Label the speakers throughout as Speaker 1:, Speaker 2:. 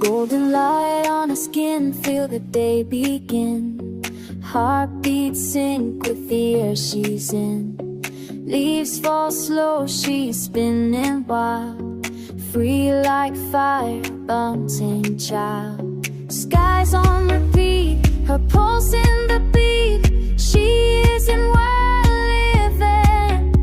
Speaker 1: Golden light on her skin, feel the day begin. Heartbeats sync with the air she's in. Leaves fall slow, she's spinning wild. Free like fire, untamed child. Skies on repeat, her pulse in the beat. She isn't wild living.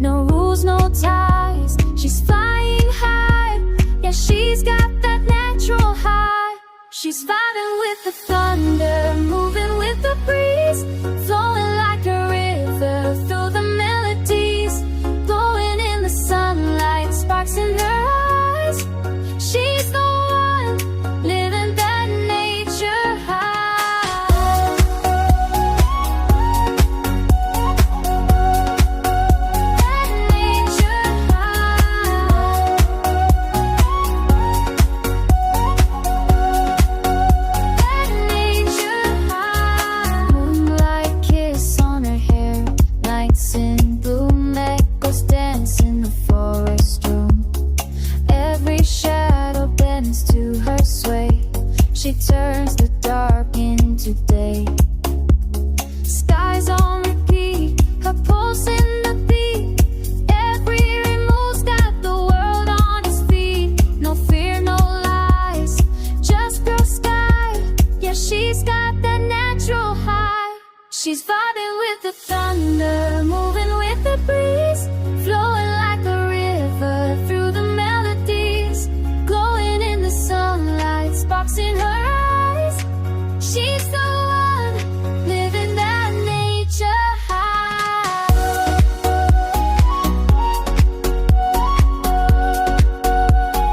Speaker 1: No rules, no ties, she's flying high. Yeah, she's got that natural high. She's vibing with the thunder, moving with the breeze. Flowing like a river through the melodies. Glowing in the sunlight, sparks in her eyes. She's the one, living that nature high. That nature high. That nature high. Moonlight kiss on her hair, nights in bloom, echoes dance in the forest room. Every shadow bends to her sway. She turns the dark into day. Skies on repeat, her pulse in the beat. Every remove's got the world on its feet. No fear, no lies, just pure sky. Yeah, she's got that natural high. She's vibing with the thunder, moving with the breeze. Flowing like a river through the melodies. Glowing in the sunlight, sparks in her eyes. She's the one, living that nature high.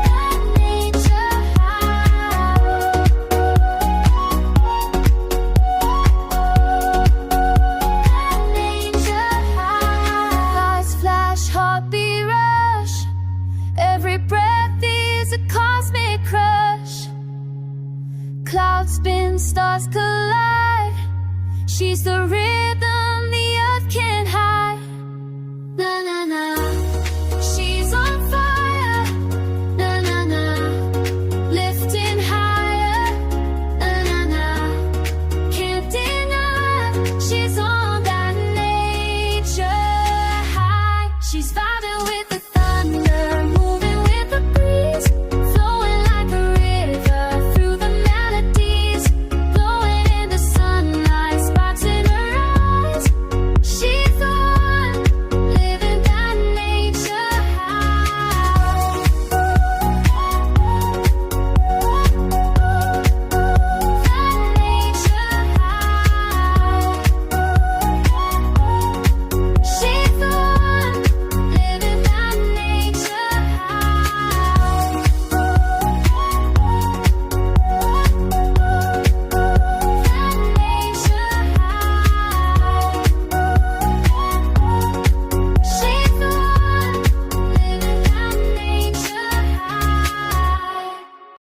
Speaker 1: That nature high. That nature high. Lights flash, heartbeat rush. Every breath is a cosmic crush. Clouds spin, stars collide. She's the real